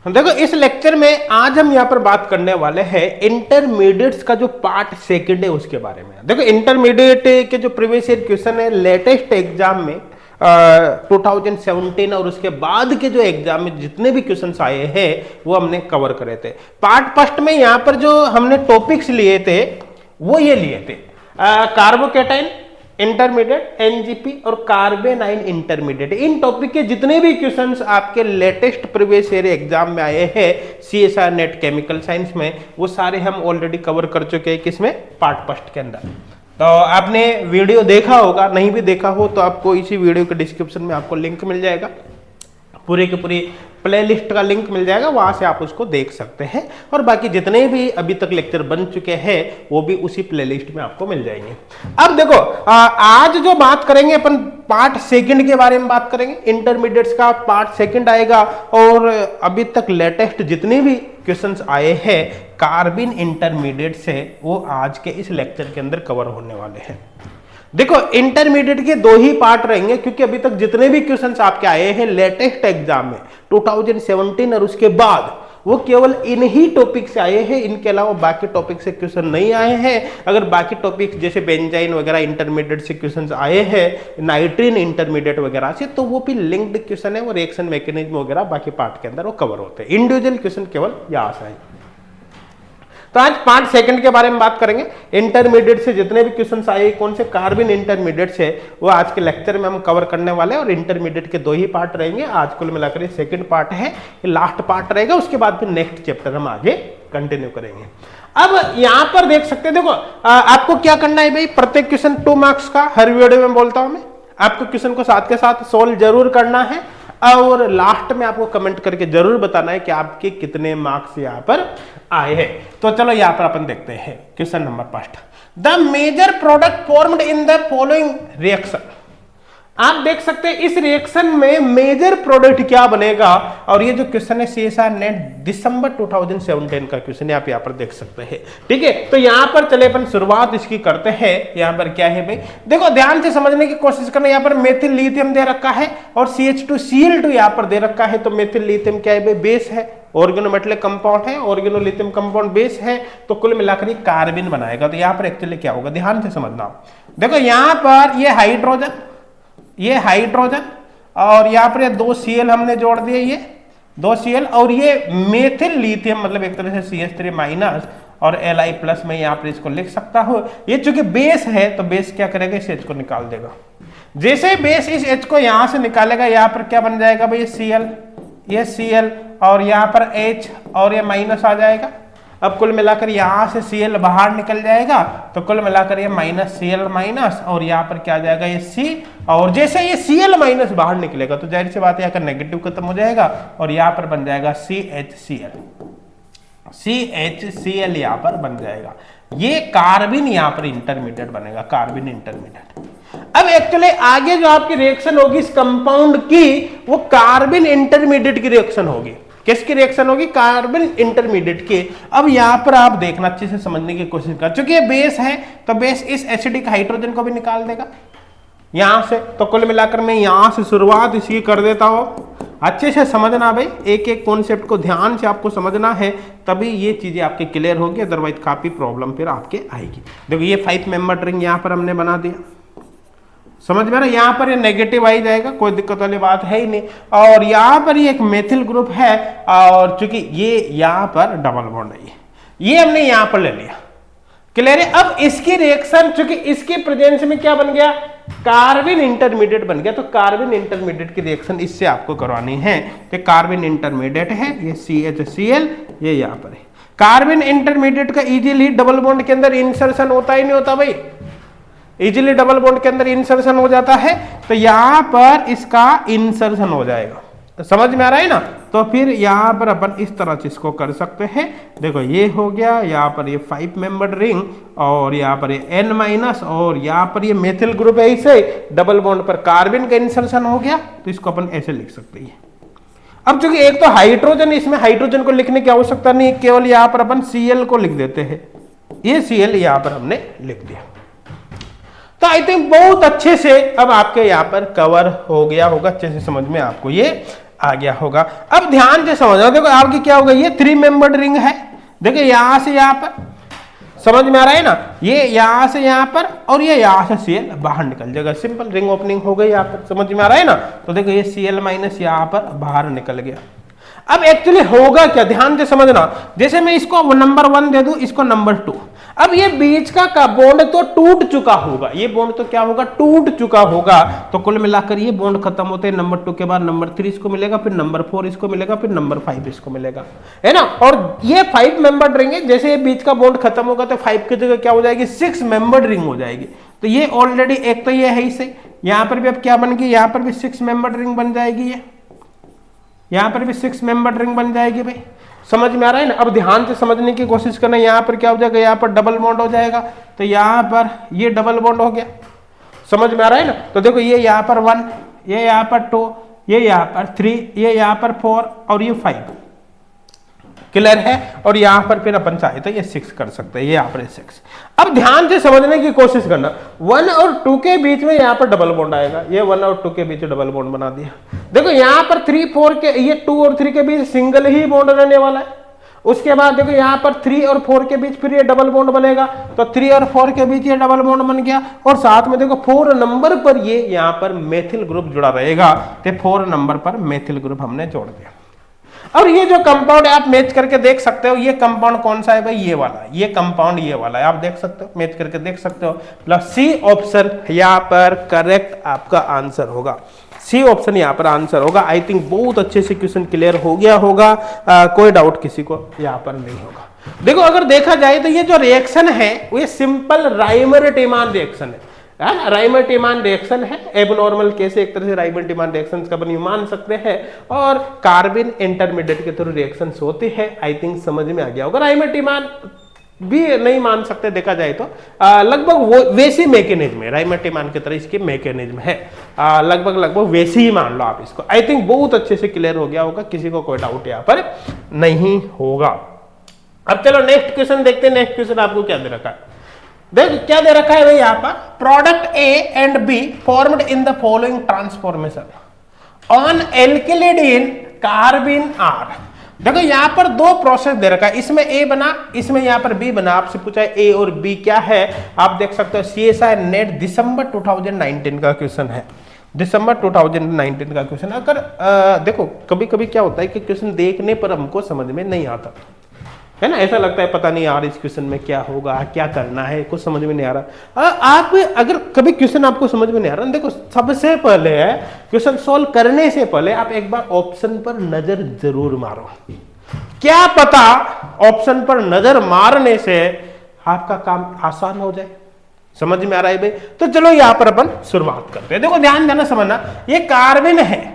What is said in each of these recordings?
देखो इस लेक्चर में आज हम यहाँ पर बात करने वाले हैं इंटरमीडिएट्स का जो पार्ट सेकंड है उसके बारे में। देखो इंटरमीडिएट के जो प्रीवियस ईयर क्वेश्चन है लेटेस्ट एग्जाम में 2017 और उसके बाद के जो एग्जाम में जितने भी क्वेश्चंस आए हैं वो हमने कवर करे थे। पार्ट फर्स्ट में यहाँ पर जो हमने टॉपिक्स लिए थे वो ये लिए थे कार्बोकेटाइन इंटरमीडिएट, एनजीपी और कार्बेनाइन इंटरमीडिएट। इन टॉपिक के जितने भी क्वेश्चंस आपके लेटेस्ट प्रीवियस ईयर एग्जाम में आए हैं सीएसआर नेट केमिकल साइंस में, वो सारे हम ऑलरेडी कवर कर चुके हैं किसमें, पार्ट फर्स्ट के अंदर। तो आपने वीडियो देखा होगा, नहीं भी देखा हो तो आपको इसी वीडियो के डिस्क्रिप्शन में आपको लिंक मिल जाएगा, पूरी की पूरी प्लेलिस्ट का लिंक मिल जाएगा, वहां से आप उसको देख सकते हैं। और बाकी जितने भी अभी तक लेक्चर बन चुके हैं वो भी उसी प्लेलिस्ट में आपको मिल जाएंगे। अब देखो आज जो बात करेंगे अपन पार्ट सेकंड के बारे में बात करेंगे। इंटरमीडिएट्स का पार्ट सेकंड आएगा और अभी तक लेटेस्ट जितने भी क्वेश्चंस आए हैं कार्बिन इंटरमीडिएट से वो आज के इस लेक्चर के अंदर कवर होने वाले हैं। देखो इंटरमीडिएट के दो ही पार्ट रहेंगे क्योंकि अभी तक जितने भी क्वेश्चंस आपके आए हैं लेटेस्ट एग्जाम में 2017 और उसके बाद वो केवल इन ही टॉपिक से आए हैं, इनके अलावा बाकी टॉपिक से क्वेश्चन नहीं आए हैं। अगर बाकी टॉपिक जैसे बेंजाइन वगैरह इंटरमीडिएट से क्वेश्चंस आए हैं, नाइट्रीन इंटरमीडिएट वगैरह से, तो वो भी लिंक्ड क्वेश्चन है, वो रिएक्शन मैकेनिज्म वगैरह बाकी पार्ट के अंदर वो कवर होते हैं। इंडिविजुअल क्वेश्चन केवल यहाँ से आए। तो आज पार्ट सेकंड के बारे में बात करेंगे। इंटरमीडिएट से जितने भी क्वेश्चंस आए कौन से कार्बिन इंटरमीडिएट से, वो आज के लेक्चर में हम कवर करने वाले हैं। और इंटरमीडिएट के दो ही पार्ट रहेंगे, आज कुल मिलाकर ये सेकंड पार्ट है, ये लास्ट पार्ट रहेगा। उसके बाद फिर नेक्स्ट चैप्टर हम आगे कंटिन्यू करेंगे। अब यहां पर देख सकते हैं, देखो आपको क्या करना है भाई, प्रत्येक क्वेश्चन 2 मार्क्स का हर वीडियो में बोलता हूं मैं, आपको क्वेश्चन को साथ के साथ सोल्व जरूर करना है और लास्ट में आपको कमेंट करके जरूर बताना है कि आपके कितने मार्क्स यहाँ पर आए हैं। तो चलो यहाँ पर अपन देखते हैं question number first. The major product formed in the following reaction. आप देख सकते हैं इस रिएक्शन में मेजर प्रोडक्ट क्या बनेगा, और ये जो क्वेश्चन है सीएसआर नेट दिसंबर 2017 का क्वेश्चन है, आप यहाँ पर देख सकते हैं। ठीक है, तो यहाँ पर चले अपन शुरुआत इसकी करते हैं। यहाँ पर क्या है भाई, देखो ध्यान से समझने की कोशिश करना। यहाँ पर मेथिल लिथियम दे रखा है और CH2Cl2 यहाँ पर दे रखा है। तो मेथिल लिथियम क्या है भाई, बेस है, ऑर्गेनोमेटेलिक कंपाउंड है, ऑर्गेनोलिथियम कंपाउंड बेस है, तो कुल मिलाकर ये कार्बन बनाएगा। तो यहाँ पर एक्चुअली क्या होगा, ध्यान से समझना। देखो यहाँ पर ये हाइड्रोजन, ये हाइड्रोजन और यहाँ पर 2 Cl हमने जोड़ दिए, ये 2 Cl और ये मेथिल लिथियम, मतलब एक तरह से CH3 माइनस और Li प्लस में यहाँ पर इसको लिख सकता हूं। ये चूंकि बेस है तो बेस क्या करेगा, इस H को निकाल देगा। जैसे बेस इस H को यहां से निकालेगा, यहाँ पर क्या बन जाएगा भाई, ये Cl और यहाँ पर H और ये माइनस आ जाएगा। अब कुल मिलाकर यहां से Cl बाहर निकल जाएगा, तो कुल मिलाकर ये माइनस Cl माइनस और यहाँ पर क्या आ जाएगा, ये C। और जैसे ये Cl माइनस बाहर निकलेगा तो जाहिर सी बात है यहाँ का नेगेटिव खत्म हो जाएगा और यहाँ पर बन जाएगा CHCl। CHCl यहाँ पर बन जाएगा। ये कार्बिन यहाँ पर इंटरमीडिएट बनेगा, कार्बिन इंटरमीडिएट। अब एक्चुअली आगे जो आपकी रिएक्शन होगी इस कंपाउंड की, वो कार्बिन इंटरमीडिएट की रिएक्शन होगी। किसकी रिएक्शन होगी, कार्बन इंटरमीडिएट की। अब यहां पर आप देखना, अच्छे से समझने की कोशिश कर। चूंकि ये बेस है तो बेस इस एसिडिक हाइड्रोजन को भी निकाल देगा यहां से। तो कुल मिलाकर मैं यहां से शुरुआत इसकी कर देता हूं। अच्छे से समझना भाई, एक एक कॉन्सेप्ट को ध्यान से आपको समझना है, तभी ये चीजें आपके क्लियर होंगी, अदरवाइज काफी प्रॉब्लम फिर आपके आएगी। देखो ये 5 मेंबर रिंग यहां पर हमने बना दिया, समझ में ना। यहाँ पर ये नेगेटिव आ जाएगा, कोई दिक्कत वाली बात है ही नहीं। और यहाँ पर ये एक मेथिल ग्रुप है और चूंकि ये यहाँ पर डबल बॉन्ड है, ये हमने यहाँ पर ले लिया, क्लियर है। अब इसकी रिएक्शन चूंकि इसके प्रेजेंस में क्या बन गया, कार्बन इंटरमीडिएट बन गया। तो कार्बन इंटरमीडिएट की रिएक्शन इससे आपको करवानी है। तो कार्बन इंटरमीडिएट है, ये CHCl, ये यहाँ पर है। कार्बन इंटरमीडिएट का इजीली डबल बॉन्ड के अंदर इंसर्शन होता ही नहीं होता भाई, इजीली डबल बॉन्ड के अंदर इंसर्शन हो जाता है। तो यहां पर इसका इंसर्शन हो जाएगा, तो समझ में आ रहा है ना। तो फिर यहां पर अपन इस तरह से इसको कर सकते हैं। देखो ये हो गया, यहाँ पर ये 5 मेंबर्ड रिंग और यहाँ पर ये N माइनस और यहाँ पर ये मेथिल ग्रुप है, इसे डबल बॉन्ड पर कार्बन का इंसर्शन हो गया। तो इसको अपन ऐसे लिख सकते हैं। अब चूंकि एक तो हाइड्रोजन, इसमें हाइड्रोजन को लिखने की आवश्यकता नहीं, केवल यहाँ पर अपन Cl को लिख देते हैं। ये Cl यहाँ पर हमने लिख दिया। तो आई थिंक बहुत अच्छे से अब आपके यहाँ पर कवर हो गया होगा, अच्छे से समझ में आपको ये आ गया होगा। अब ध्यान से समझो, देखो आपकी क्या होगा, ये 3 मेंबर्ड रिंग है, देखिए यहां से यहां पर, समझ में आ रहा है ना, ये यहां से यहां पर और ये यहां से Cl बाहर निकल जाएगा, सिंपल रिंग ओपनिंग हो गई यहां पर, समझ में आ रहा है ना। तो देखो ये Cl माइनस यहां पर बाहर निकल गया। अब एक्चुअली होगा क्या, ध्यान से समझना, जैसे मैं इसको नंबर 1 दे दूं, इसको नंबर 2, अब ये बीच का बॉन्ड तो टूट चुका होगा, ये बॉन्ड तो क्या होगा, टूट चुका होगा। तो कुल मिलाकर ये बॉन्ड खत्म होते हैं, नंबर 2 के बाद नंबर 3 इसको मिलेगा, फिर नंबर 4 इसको मिलेगा, फिर नंबर 5 इसको मिलेगा, है ना। और ये 5 मेंबर्ड रिंग है, जैसे ये बीच का बॉन्ड खत्म होगा तो 5 की जगह क्या हो जाएगी, 6 मेंबर्ड रिंग हो जाएगी। तो ये ऑलरेडी एक तो ये है ही सही, यहां पर भी अब क्या बन गई, यहां पर भी 6 मेंबर्ड रिंग बन जाएगी, ये यहां पर भी 6 मेंबर्ड रिंग बन जाएगी भाई, समझ में आ रहा है ना। अब ध्यान से समझने की कोशिश करना, यहां पर क्या हो जाएगा, यहां पर डबल बॉन्ड हो जाएगा, तो यहां पर ये डबल बॉन्ड हो गया, समझ में आ रहा है ना। तो देखो ये यहां पर 1, ये यहां पर 2, ये यहां पर 3, ये यहां पर 4 और ये 5, क्लियर है। और यहां पर फिर अपन चाहे तो ये 6 कर सकते हैं, ये यहां पर 6। अब ध्यान से समझने की कोशिश करना, 1 और 2 के बीच में यहां पर डबल बॉन्ड आएगा, ये 1 और 2 के बीच डबल बॉन्ड बना दिया। देखो यहां पर 3 4 के, ये 2 और 3 के बीच सिंगल ही बॉन्ड रहने वाला है। उसके बाद देखो यहां पर 3 और 4 के बीच फिर ये डबल बॉन्ड बनेगा, तो 3 और 4 के बीच ये डबल बॉन्ड बन गया। और साथ में देखो 4 नंबर पर ये यहां पर मेथिल ग्रुप जुड़ा रहेगा, तो 4 नंबर पर मेथिल ग्रुप हमने जोड़ दिया। और ये जो कंपाउंड है आप मैच करके देख सकते हो, ये कंपाउंड कौन सा है भाई, ये वाला, ये कंपाउंड ये वाला है, आप देख सकते हो, मैच करके देख सकते हो। प्लस सी ऑप्शन यहाँ पर करेक्ट आपका आंसर होगा, सी ऑप्शन यहाँ पर आंसर होगा। आई थिंक बहुत अच्छे से क्वेश्चन क्लियर हो गया होगा, कोई डाउट किसी को यहाँ पर नहीं होगा। देखो अगर देखा जाए तो ये जो रिएक्शन है वो सिंपल राइमर-टिमान रिएक्शन है, राइमर-टिमान रिएक्शन है। एबनॉर्मल केस एक तरह से राइमर-टिमान रिएक्शंस का अपन मान सकते हैं, और कार्बन इंटरमीडिएट के थ्रू रिएक्शंस होते हैं। आई थिंक समझ में आ गया होगा। राइमर-टिमान भी नहीं मान सकते देखा जाए तो, लगभग वो वैसी मैकेनिज्म है, राइमर-टिमान की तरह इसकी मैकेनिज्म है, लगभग वैसे ही मान लो आप इसको। आई थिंक बहुत अच्छे से क्लियर हो गया होगा, किसी को कोई डाउट यहाँ पर नहीं होगा। अब चलो नेक्स्ट क्वेश्चन देखते हैं। नेक्स्ट क्वेश्चन आपको क्या दे रखा है, देख क्या दे रखा है भाई यहाँ पर, product A and B formed in the following transformation on alkylidene carbene R. देखो यहाँ पर 2 प्रोसेस दे रखा है, इसमें ए बना, इसमें यहाँ पर बी बना। आपसे पूछा है ए और बी क्या है, आप देख सकते हो CSI नेट दिसंबर 2019 का क्वेश्चन है, दिसंबर 2019 का क्वेश्चन। अगर देखो कभी कभी क्या होता है कि क्वेश्चन देखने पर हमको समझ में नहीं आता है ना, ऐसा लगता है पता नहीं यार इस क्वेश्चन में क्या होगा, क्या करना है, कुछ समझ में नहीं आ रहा। आप अगर कभी क्वेश्चन आपको समझ में नहीं आ रहा, देखो सबसे पहले है क्वेश्चन सॉल्व करने से पहले आप एक बार ऑप्शन पर नजर जरूर मारो, क्या पता ऑप्शन पर नजर मारने से आपका काम आसान हो जाए। समझ में आ रहा है भाई। तो चलो यहां पर अपन शुरुआत करते हैं। देखो ध्यान देना, समझना, ये कार्बन है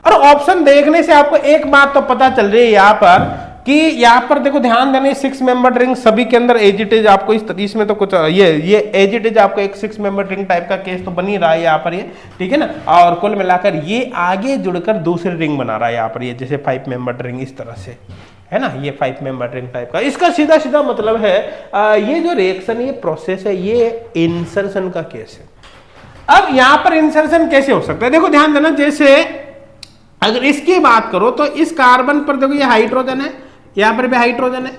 और ऑप्शन देखने से आपको एक बात तो पता चल रही है यहां पर कि यहां पर देखो ध्यान देना, 6 मेंबर रिंग सभी के अंदर एज इट इज आपको इस इसमें तो कुछ ये एज इट इज आपको एक 6 मेंबर रिंग टाइप का केस तो बन ही रहा है यहाँ पर ये, ठीक है ना। और कुल मिलाकर ये आगे जुड़कर दूसरी रिंग बना रहा है यहाँ पर, ये जैसे 5 मेंबर रिंग इस तरह से है ना, ये 5 मेंबर रिंग टाइप का। इसका सीधा सीधा मतलब है ये जो रिएक्शन, ये प्रोसेस है, ये इंसर्शन का केस है। अब यहां पर इंसर्शन कैसे हो सकता है, देखो ध्यान देना, जैसे अगर इसकी बात करो तो इस कार्बन पर देखो ये हाइड्रोजन है, यहां पर भी हाइड्रोजन है,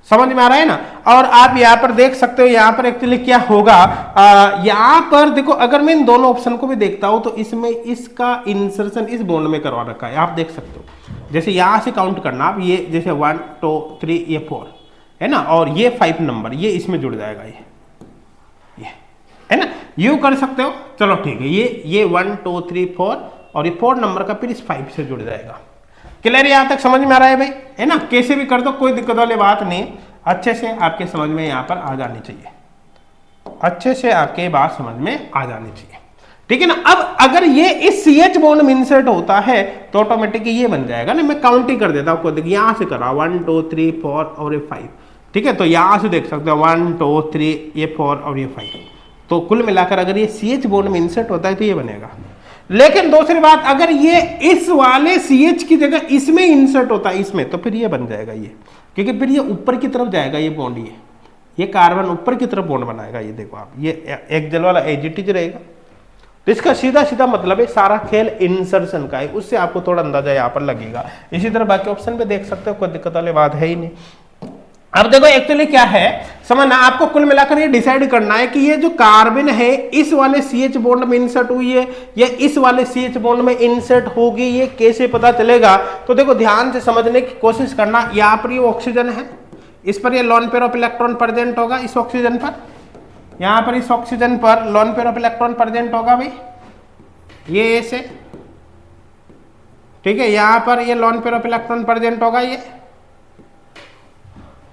समझ में आ रहा है ना। और आप यहां पर देख सकते हो, यहां पर एक्चुअली क्या होगा, यहां पर देखो अगर मैं इन दोनों ऑप्शन को भी देखता हूं तो इसमें इसका इंसर्शन इस बॉन्ड में करवा रखा है, आप देख सकते हो। जैसे यहां से काउंट करना आप, ये जैसे 1 2 3 ये 4 है ना, और ये 5 नंबर ये इसमें जुड़ जाएगा, ये है ना, यू कर सकते हो। चलो ठीक है, ये 1 2 3 4 और ये 4 नंबर का फिर इस 5 से जुड़ जाएगा। क्लियर यहां तक समझ में आ रहा है भाई, है ना। कैसे भी कर दो, कोई दिक्कत वाली बात नहीं, अच्छे से आपके समझ में यहां पर आ जानी चाहिए, अच्छे से आपके बात समझ में आ जानी चाहिए, ठीक है ना। अब अगर ये इस CH बॉन्ड में इंसर्ट होता है तो ऑटोमेटिकली ये बन जाएगा ना, मैं काउंट ही कर देता हूं, देखिए यहां से करा 1 2 3 4 और ये 5, ठीक है। तो यहां से देख सकते हो 1 2 3 ये 4 और ये 5, तो कुल मिलाकर अगर ये CH बॉन्ड में इंसर्ट होता है तो ये बनेगा। लेकिन दूसरी बात, अगर ये इस वाले CH की जगह इसमें इंसर्ट होता है, इसमें, तो फिर ये बन जाएगा ये, क्योंकि फिर ये ऊपर की तरफ जाएगा ये बॉन्ड, ये कार्बन ऊपर की तरफ बॉन्ड बनाएगा। ये देखो आप, ये एक जल वाला एजिटिज रहेगा, तो इसका सीधा सीधा मतलब है सारा खेल इंसर्शन का है, उससे आपको थोड़ा अंदाजा यहाँ पर लगेगा। इसी तरह बाकी ऑप्शन पे देख सकते हो, कोई दिक्कत वाली बात है ही नहीं। अब देखो एक्चुअली क्या है समझना, आपको कुल मिलाकर ये डिसाइड करना है कि ये जो कार्बन है इस वाले CH बॉन्ड में इंसर्ट हुई है या इस वाले CH बॉन्ड में इंसर्ट होगी, ये कैसे पता चलेगा। तो देखो ध्यान से समझने की कोशिश करना। यहाँ पर ये ऑक्सीजन है, इस पर ये lone pair of electron present होगा इस ऑक्सीजन पर, यहाँ पर इस ऑक्सीजन पर lone pair of electron present होगा भाई, ये ऐसे, ठीक है। यहाँ पर ये lone pair of electron present होगा, ये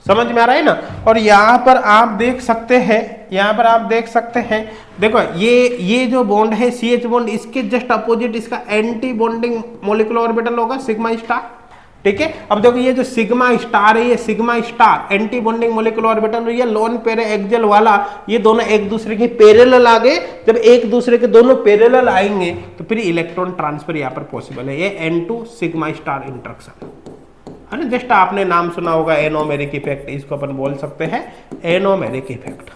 समझ में आ रहा है ना। और यहाँ पर आप देख सकते हैं, यहाँ पर आप देख सकते हैं, देखो ये जो बॉन्ड है CH बॉन्ड, इसके जस्ट अपोजिट इसका एंटी बॉन्डिंग मॉलिक्यूलर ऑर्बिटल होगा सिग्मा स्टार, ठीक है। अब देखो ये जो सिग्मा स्टार है, ये sigma star anti bonding molecular orbital, ये लोन पेयर एक्सियल वाला, ये दोनों एक दूसरे के पैरेलल आ गए। जब एक दूसरे के दोनों पैरेलल आएंगे तो फिर इलेक्ट्रॉन ट्रांसफर यहाँ पर पॉसिबल है, ये N2 सिग्मा स्टार इंटरेक्शन है ना। जस्ट आपने नाम सुना होगा एनोमेरिक इफेक्ट, इसको अपन बोल सकते हैं एनोमेरिक इफेक्ट।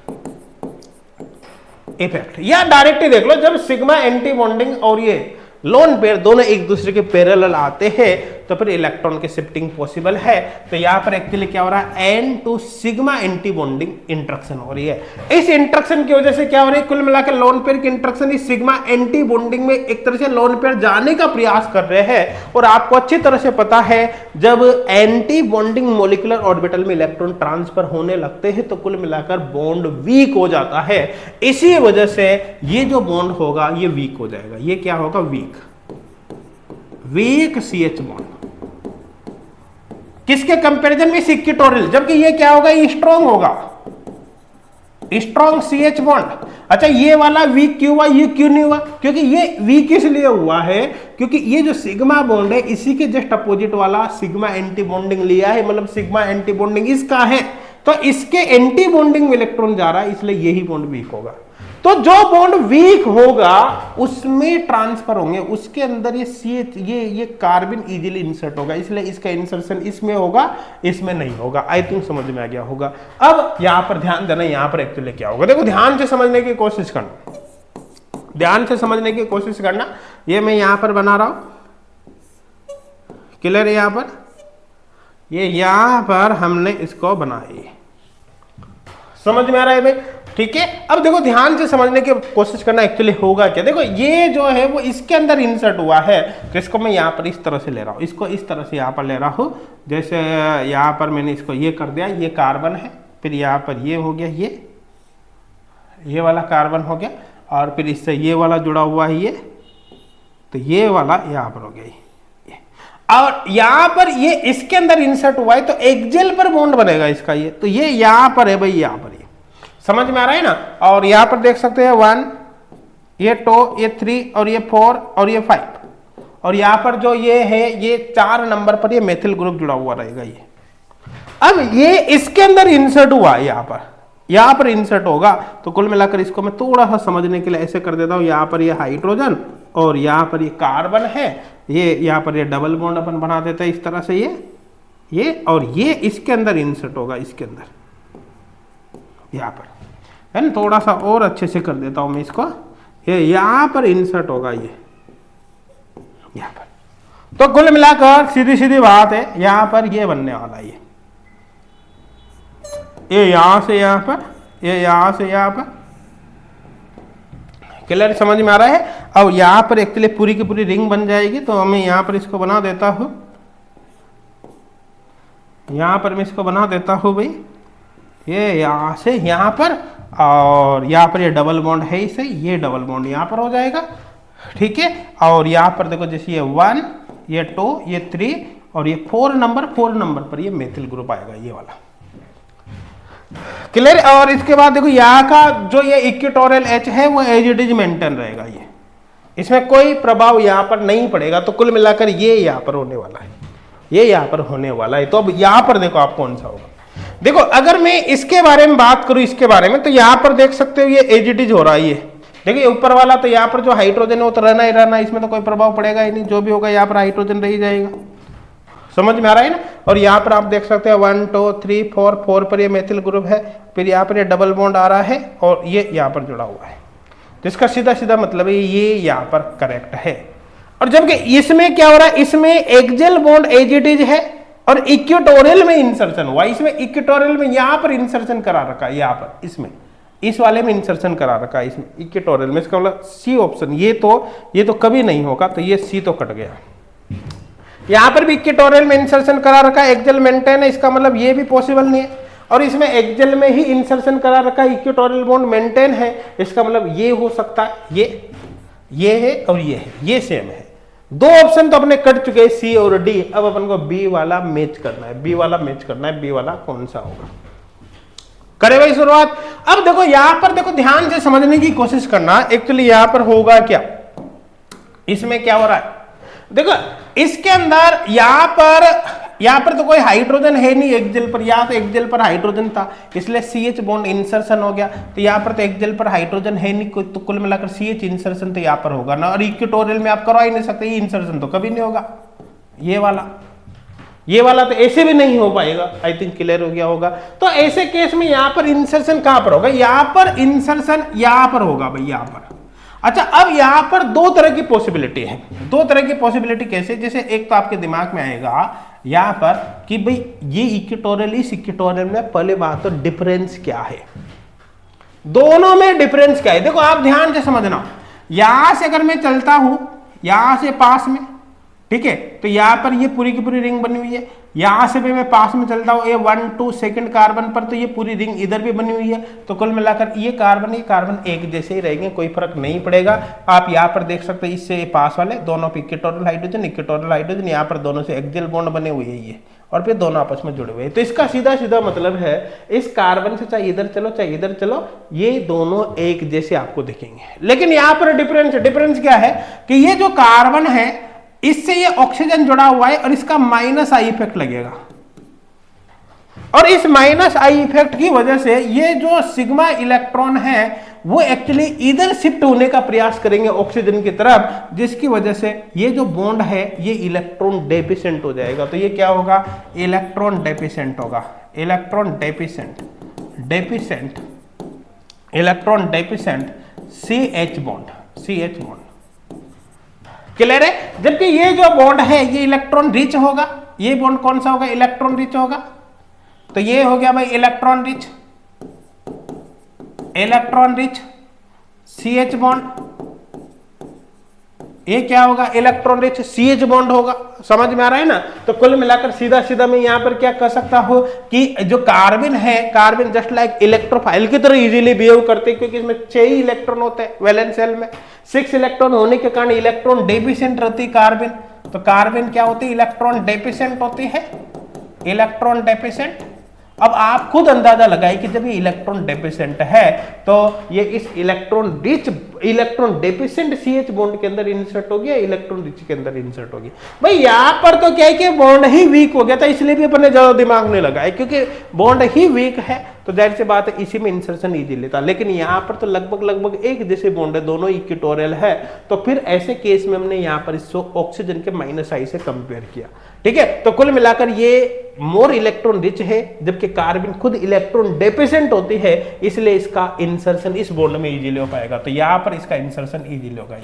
या डायरेक्ट ही देख लो, जब सिग्मा एंटी बॉन्डिंग और ये लोन पेयर दोनों एक दूसरे के पैरेलल आते हैं तो फिर इलेक्ट्रॉन की शिफ्टिंग पॉसिबल है। तो यहाँ पर एक्चुअली क्या हो रहा है, N2 sigma anti bonding interaction हो रही है। इस इंटरेक्शन की वजह से क्या हो रही है, कुल मिलाकर लोन पेयर की इंटरेक्शन इस सिग्मा एंटी बॉन्डिंग में एक तरह से लोन पेयर जाने का प्रयास कर रहे हैं। और आपको अच्छी तरह से पता है जब एंटी बॉन्डिंग मॉलिक्यूलर ऑर्बिटल में इलेक्ट्रॉन ट्रांसफर होने लगते हैं तो कुल मिलाकर बॉन्ड वीक हो जाता है। इसी वजह से ये जो बॉन्ड होगा ये वीक हो जाएगा। ये क्या होगा, वीक CH बॉन्ड, किसके कंपैरिजन में, इक्विटोरियल। जबकि ये क्या होगा, ये स्ट्रॉन्ग होगा, स्ट्रॉन्ग CH बॉन्ड। अच्छा ये वाला वीक क्यों हुआ, ये क्यों नहीं हुआ, क्योंकि ये वीक इसलिए हुआ है क्योंकि ये जो सिग्मा बॉन्ड है इसी के जस्ट अपोजिट वाला सिग्मा एंटी बॉन्डिंग लिया है, मतलब सिग्मा एंटी बॉन्डिंग इसका है, तो इसके एंटी बॉन्डिंग में इलेक्ट्रॉन जा रहा है, इसलिए यही बॉन्ड वीक होगा। तो जो बॉन्ड वीक होगा उसमें ट्रांसफर होंगे, उसके अंदर ये CH ये कार्बन इजीली इंसर्ट होगा, इसलिए इसका इंसर्शन इसमें होगा, इसमें नहीं होगा। आई थिंक समझ में आ गया होगा। अब यहां पर ध्यान देना, यहां पर एक्चुअली क्या होगा, देखो ध्यान से समझने की कोशिश करना, ध्यान से समझने की कोशिश करना। ये मैं यहां पर बना रहा हूं, क्लियर है। यहां पर ये यहां पर हमने इसको बनाई, समझ में आ रहा है भाई, ठीक है। अब देखो ध्यान से समझने की कोशिश करना, एक्चुअली होगा क्या। देखो ये जो है वो इसके अंदर इंसर्ट हुआ है, तो इसको मैं यहाँ पर इस तरह से ले रहा हूँ, इसको इस तरह से यहाँ पर ले रहा हूँ। जैसे यहाँ पर मैंने इसको ये कर दिया, ये कार्बन है, फिर यहाँ पर ये हो गया, ये वाला कार्बन हो गया, और फिर इससे ये वाला जुड़ा हुआ है, ये तो ये वाला यहाँ पर हो गया, और यहाँ पर ये इसके अंदर इंसर्ट हुआ है तो एक्सियल पर बॉन्ड बनेगा इसका, ये तो ये यहाँ पर है भाई, यहाँ पर, समझ में आ रहा है ना। और यहां पर देख सकते हैं 1, ये 2, ये 3 और ये 4 और ये 5, और यहां पर जो ये है ये 4 नंबर पर ये मेथिल ग्रुप जुड़ा हुआ रहेगा। ये अब ये इसके अंदर इंसर्ट हुआ है, यहां पर इंसर्ट होगा। तो कुल मिलाकर इसको मैं थोड़ा सा समझने के लिए ऐसे कर देता हूं, यहां पर ये हाइड्रोजन और यहां पर ये कार्बन है, ये यहां पर ये डबल बॉन्ड अपन बना देते हैं इस तरह से, ये और ये इसके अंदर इंसर्ट होगा, इसके अंदर यहाँ पर है ना। थोड़ा सा और अच्छे से कर देता हूं मैं इसको, ये यहाँ पर इंसर्ट होगा, ये यहाँ पर। तो कुल मिलाकर सीधी सीधी बात है, यहाँ पर ये बनने वाला है, ये यहाँ से यहाँ पर, ये यहाँ से यहाँ पर, क्लियर समझ में आ रहा है। अब यहाँ पर एक्चुअली पूरी की पूरी रिंग बन जाएगी, तो मैं यहाँ पर इसको बना देता हूँ, यहाँ पर मैं इसको बना देता हूँ भाई, ये यहाँ से यहाँ पर, और यहाँ पर ये डबल बॉन्ड है इसे, ये डबल बॉन्ड यहाँ पर हो जाएगा, ठीक है। और यहाँ पर देखो जैसे ये 1, ये 2, ये 3 और ये 4 नंबर पर ये मेथिल ग्रुप आएगा, ये वाला, क्लियर। और इसके बाद देखो यहाँ का जो ये इक्वेटोरियल H है वो एज इट इज मेंटेन रहेगा, ये इसमें कोई प्रभाव यहाँ पर नहीं पड़ेगा। तो कुल मिलाकर ये यहाँ पर होने वाला है, ये यहाँ पर होने वाला है। तो अब यहाँ पर देखो आप कौन सा होगा। देखो अगर मैं इसके बारे में बात करूं, इसके बारे में, तो यहाँ पर देख सकते हो ये एज इट इज हो रहा है। ये देखिए ऊपर वाला, तो यहाँ पर जो हाइड्रोजन है वो तो रहना ही रहना, इसमें तो कोई प्रभाव पड़ेगा ही नहीं, जो भी होगा यहाँ पर हाइड्रोजन रह ही जाएगा, समझ में आ रहा है ना। और यहाँ पर आप देख सकते हैं 1, 2, 3, 4 पर ये मेथिल ग्रुप है, फिर यहाँ पर ये डबल बॉन्ड आ रहा है और ये यहाँ पर जुड़ा हुआ है। तो इसका सीधा सीधा मतलब है ये यहाँ पर करेक्ट है। और जबकि इसमें क्या हो रहा है, इसमें axial bond as it is है और इक्वेटोरियल में इंसर्शन हुआ। इसमें इक्वेटोरियल में यहां पर इंसर्शन करा रखा है, यहां पर इसमें इस वाले में इंसर्शन करा रखा है, इसमें इक्वेटोरियल में। इसका मतलब सी ऑप्शन, ये तो कभी नहीं होगा, तो ये सी तो कट गया। यहां पर भी इक्वेटोरियल में इंसर्शन करा रखा है, एक्सियल मेंटेन है, इसका मतलब ये भी पॉसिबल नहीं है। और इसमें एक्सियल में ही इंसर्शन करा रखा है, इक्वेटोरियल बॉन्ड मेंटेन है, इसका मतलब ये हो सकता है, ये है और ये है, ये सेम है। दो ऑप्शन तो अपने कट चुके हैं, सी और डी। अब अपन को बी वाला मैच करना है, बी वाला मैच करना है, बी वाला कौन सा होगा। करे भाई शुरुआत। अब देखो यहां पर, देखो ध्यान से समझने की कोशिश करना। एक्चुअली यहां पर होगा क्या, इसमें क्या हो रहा है, देखो इसके अंदर यहां पर तो कोई हाइड्रोजन है नहीं एक्सियल पर, या तो एक्सियल पर हाइड्रोजन था इसलिए CH बॉन्ड इंसर्शन हो गया। तो यहां पर तो एक्सियल पर हाइड्रोजन है नहीं कोई, तो कुल मिलाकर CH इंसर्शन तो यहां पर होगा ना। और इक्वेटोरियल में आप करवा ही नहीं सकते, ये इंसर्शन तो कभी नहीं होगा। ये वाला तो ऐसे भी नहीं हो पाएगा। आई थिंक क्लियर हो गया होगा। तो ऐसे केस में यहां पर इंसर्शन कहां पर होगा, यहां पर इंसर्शन यहां पर होगा भाई, यहां पर। अच्छा, अब यहां पर दो तरह की पॉसिबिलिटी है। दो तरह की पॉसिबिलिटी कैसे, जैसे एक तो आपके दिमाग में आएगा यहां पर कि भाई ये इक्वेटोरियल, इस इक्वेटोरियल में पहले बात तो डिफरेंस क्या है, दोनों में डिफरेंस क्या है। देखो आप ध्यान से समझना, यहां से अगर मैं चलता हूं यहां से पास में, ठीक है, तो यहां पर ये पूरी की पूरी रिंग बनी हुई है। यहां से भी मैं पास में चलता हूं ये 1 2 सेकंड कार्बन पर, तो ये पूरी रिंग इधर भी बनी हुई है। तो कुल मिलाकर ये कार्बन एक जैसे ही रहेंगे, कोई फर्क नहीं पड़ेगा। आप यहां पर देख सकते हैं, इससे पास वाले दोनों पे इक्वेटोरियल हाइड्रोजन, यहां पर दोनों से एक्सियल बॉन्ड बने हुए हैं ये, और फिर दोनों आपस में जुड़े हुए हैं। तो इसका सीधा सीधा मतलब है इस कार्बन से चाहे इधर चलो चाहे इधर चलो, ये दोनों एक जैसे आपको दिखेंगे। लेकिन यहां पर डिफरेंस क्या है कि ये जो कार्बन है इससे ये ऑक्सीजन जुड़ा हुआ है और इसका माइनस आई इफेक्ट लगेगा, और इस माइनस आई इफेक्ट की वजह से ये जो सिग्मा इलेक्ट्रॉन है वो एक्चुअली इधर शिफ्ट होने का प्रयास करेंगे ऑक्सीजन की तरफ, जिसकी वजह से ये जो बॉन्ड है ये इलेक्ट्रॉन डेफिशिएंट हो जाएगा। तो ये क्या होगा, इलेक्ट्रॉन डेफिशिएंट होगा, electron deficient CH bond. Clear है। जबकि ये जो बॉन्ड है ये इलेक्ट्रॉन रिच होगा, ये बॉन्ड कौन सा होगा, इलेक्ट्रॉन रिच होगा। तो ये हो गया भाई इलेक्ट्रॉन रिच CH बॉन्ड, ये क्या होगा, इलेक्ट्रॉन रिच CH बॉन्ड होगा। समझ में आ रहा है ना। तो कुल मिलाकर सीधा सीधा मैं यहां पर क्या कर सकता हूं कि जो कार्बन है, कार्बन जस्ट लाइक इलेक्ट्रोफाइल की तरह इजीली बिहेव करते हैं, क्योंकि इसमें 6 ही इलेक्ट्रॉन होते हैं वैलेंस शेल में। 6 इलेक्ट्रॉन होने के कारण इलेक्ट्रॉन डेफिशिएंट रहती कार्बन। तो कार्बन क्या होती है, इलेक्ट्रॉन डेफिशिएंट होती है, इलेक्ट्रॉन डेफिशिएंट। अब आप खुद अंदाजा लगाइए कि जब ये इलेक्ट्रॉन डेफिशिएंट है तो ये इस इलेक्ट्रॉन डेफिशिएंट CH बॉन्ड के अंदर इंसर्ट हो गया, इलेक्ट्रॉन रिच के अंदर इंसर्ट हो गया। भाई यहां पर तो क्या है कि बॉन्ड ही वीक हो गया था, इसलिए भी अपने ज्यादा दिमाग नहीं लगाया, क्योंकि बॉन्ड ही वीक है तो जाहिर सी बात है इसी में इंसर्शन इजीली था। लेकिन यहां पर तो लगभग एक जैसे बॉन्ड है, दोनों इक्वेटोरियल है। तो फिर ऐसे केस में हमने यहां पर इसको ऑक्सीजन के माइनस आई से कंपेयर किया, ठीक है। तो कुल मिलाकर ये मोर इलेक्ट्रॉन रिच है, जबकि कार्बन खुद इलेक्ट्रॉन डेफिशिएंट होती है, इसलिए इसका इंसर्शन इस बॉन्ड में इजीली हो पाएगा। तो यहां पर इसका इंसर्शन इजीली होगा,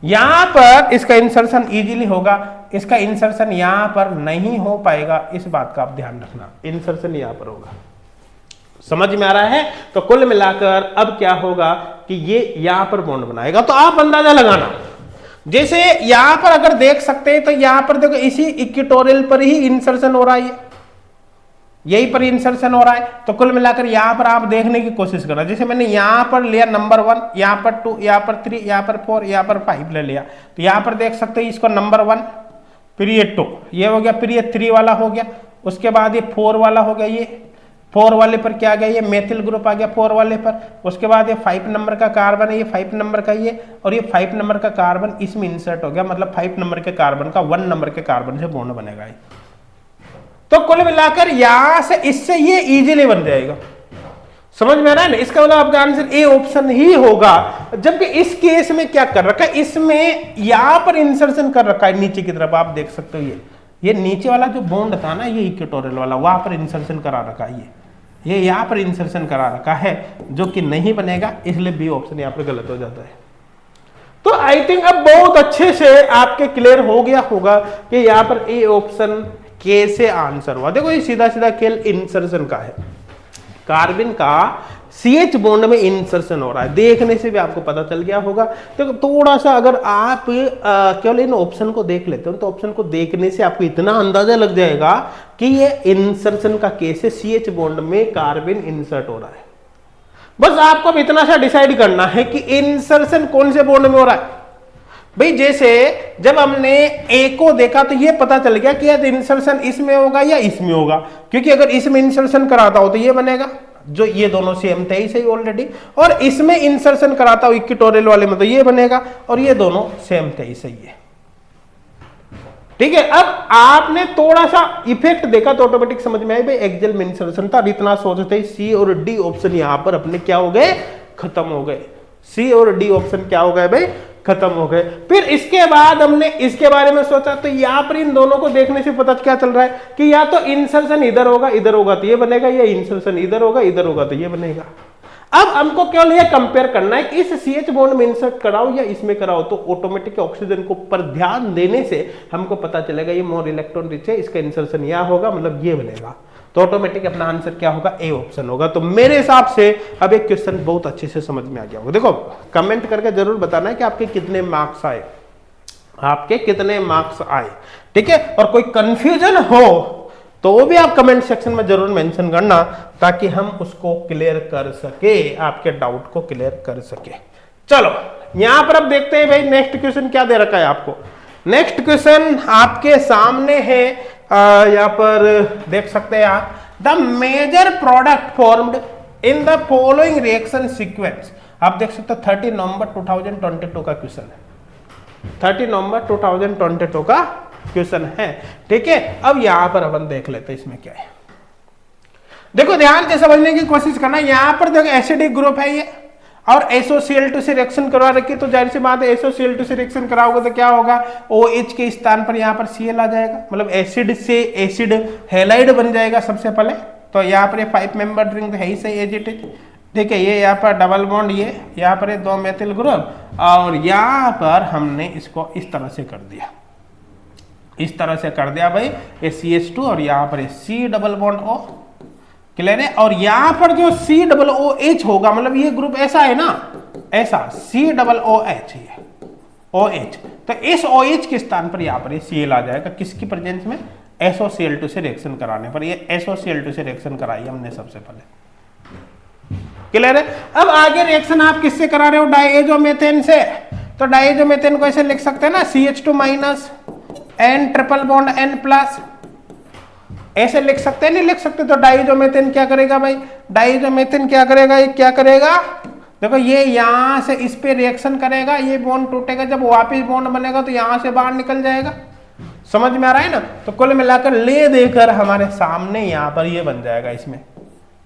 यहां पर इसका इंसर्शन इजीली होगा, इसका इंसर्शन यहां पर नहीं हो पाएगा। इस बात का आप ध्यान रखना, इंसर्शन यहां पर होगा। समझ में आ रहा है। तो कुल मिलाकर अब क्या होगा कि ये यहां पर बॉन्ड बनाएगा। तो आप अंदाजा लगाना, जैसे यहां पर अगर देख सकते हैं तो यहां पर देखो इसी इक्वेटोरियल पर ही इंसर्शन हो रहा है, यहीं पर इंसर्शन हो रहा है। तो कुल मिलाकर यहां पर आप देखने की कोशिश करना, जैसे मैंने यहां पर लिया नंबर 1, यहां पर 2, यहां पर 3, यहां पर 4, यहां पर 5 ले लिया। तो यहां पर देख सकते हैं इसको नंबर 1, फिर ये 2 ये हो गया, फिर ये 3 वाला हो गया, उसके बाद ये 4 वाला हो गया, ये 4 वाले पर क्या आ गया, ये मेथिल ग्रुप आ गया 4 वाले पर। उसके बाद ये 5 नंबर का कार्बन है, ये 5 नंबर का ये, और ये 5 नंबर का कार्बन इसमें इंसर्ट हो गया, मतलब 5 नंबर के कार्बन का 1 नंबर के कार्बन से बॉन्ड बनेगा। तो कुल मिलाकर यहां से इससे ये इजीली बन जाएगा। समझ में आ रहा है ना। इसका मतलब आपका आंसर ए ऑप्शन ही होगा। जबकि इस केस में क्या कर रखा है, इसमें यहां पर इंसर्शन कर रखा है नीचे की तरफ, आप देख सकते हो ये नीचे वाला जो बॉन्ड था ना, ये इक्वेटोरियल वाला, वहां पर इंसर्शन करा रखा है ये, ये यहाँ पर इंसर्शन करा रखा है जो कि नहीं बनेगा, इसलिए बी ऑप्शन यहाँ पर गलत हो जाता है। तो आई थिंक अब बहुत अच्छे से आपके क्लियर हो गया होगा कि यहाँ पर ए ऑप्शन कैसे आंसर हुआ। देखो ये सीधा सीधा खेल इंसर्शन का है, कार्बन का CH बॉन्ड में इंसर्शन हो रहा है, देखने से भी आपको पता चल गया होगा। तो थोड़ा सा अगर आप केवल इन ऑप्शन को देख लेते हो तो ऑप्शन को देखने से आपको इतना अंदाजा लग जाएगा कि ये इंसर्शन का केस है, CH बॉन्ड में कार्बन इंसर्ट हो रहा है। बस आपको अब इतना सा डिसाइड करना है कि इंसर्शन कौन से बॉन्ड में हो रहा है। भाई जैसे जब हमने ए को देखा तो ये पता चल गया कि यार इंसर्शन इसमें होगा या इसमें होगा, क्योंकि अगर इसमें इंसर्शन कराता हो तो ये बनेगा, जो ये दोनों सेम थे ही सही ऑलरेडी, और इसमें इंसर्शन कराता हो इक्वेटोरियल वाले में तो ये बनेगा, और ये दोनों सेम थे ही सही है। ठीक है, अब आपने थोड़ा सा इफेक्ट देखा तो ऑटोमेटिक समझ में आए भाई एक्सियल में इंसर्शन था। इतना सोचते सी और डी ऑप्शन यहां पर अपने क्या हो गए, खत्म हो गए। सी और डी ऑप्शन क्या हो गए भाई, खत्म हो गए। फिर इसके बाद हमने इसके बारे में सोचा तो यहां पर इन दोनों को देखने से पता क्या चल रहा है कि या तो इंसर्शन इधर होगा तो ये बनेगा, या इंसर्शन इधर होगा तो ये बनेगा। अब हमको केवल ये कंपेयर करना है कि इस CH बॉन्ड में इंसर्ट कराओ या इसमें कराओ, तो ऑटोमेटिक ऑक्सीजन को पर ध्यान देने से हमको पता चलेगा ये मोर इलेक्ट्रॉन रिच है, इसका इंसर्शन यहां होगा, मतलब ये बनेगा। तो ऑटोमेटिक अपना आंसर क्या होगा, ए ऑप्शन होगा। तो मेरे हिसाब से अब एक क्वेश्चन बहुत अच्छे से समझ में आ गया होगा। देखो कमेंट करके जरूर बताना है कि आपके कितने मार्क्स आए, आपके कितने मार्क्स आए, ठीक है। और कोई कंफ्यूजन हो तो वो भी आप कमेंट सेक्शन में जरूर मेंशन करना, ताकि हम उसको क्लियर कर सके, आपके डाउट को क्लियर कर सके। चलो यहां पर अब देखते हैं भाई नेक्स्ट क्वेश्चन क्या दे रखा है आपको। नेक्स्ट क्वेश्चन आपके सामने है, यहां पर देख सकते हैं आप, the major product formed in the following reaction sequence. आप देख सकते हो 30 नवंबर 2022 का क्वेश्चन है, 30 नवंबर 2022 का क्वेश्चन है, ठीक है। अब यहां पर अपन देख लेते हैं इसमें क्या है। देखो ध्यान से समझने की कोशिश करना। यहां पर देखो एसिडिक ग्रुप है ये, और SOCl2 से रिएक्शन करवा रखी, तो जाहिर सी बात है SOCl2 से रिएक्शन कराओगे तो क्या होगा, OH के स्थान पर यहाँ पर Cl आ जाएगा, मतलब एसिड से एसिड हैलाइड बन जाएगा सबसे पहले। तो यहाँ पर 5 मेंबर रिंग है ही सही एज इट इज, ठीक है। ये यहाँ पर डबल बॉन्ड, ये यहाँ पर 2 मेथिल ग्रुप, और यहाँ पर हमने इसको इस तरह से कर दिया, इस तरह से कर दिया भाई, ये CH2 और यहाँ पर C double bond O, clear है। और यहां पर जो COOH होगा, मतलब ये ग्रुप ऐसा है ना, ऐसा COOH है, OH, तो इस OH के स्थान पर यहां पर ये Cl आ जाएगा, किसकी प्रेजेंस में, SOCl2 से रिएक्शन कराने पर। ये SOCl2 से रिएक्शन कराई हमने सबसे पहले, क्लियर है। अब आगे रिएक्शन आप किससे करा रहे हो, डाइएजोमेथेन से। तो डाइएजोमेथेन को ऐसे लिख सकते हैं ना, CH2 minus N triple bond N plus, ऐसे लिख सकते हैं, नहीं लिख सकते। तो डाइएजोमेथेन क्या करेगा भाई, डाइएजोमेथेन क्या करेगा, ये क्या करेगा, देखो ये यहां से इस पे रिएक्शन करेगा, ये बॉन्ड टूटेगा, जब वापस बॉन्ड बनेगा तो यहां से बाहर निकल जाएगा। समझ में आ रहा है ना। तो कुल मिलाकर ले देकर हमारे सामने यहां पर ये बन जाएगा, इसमें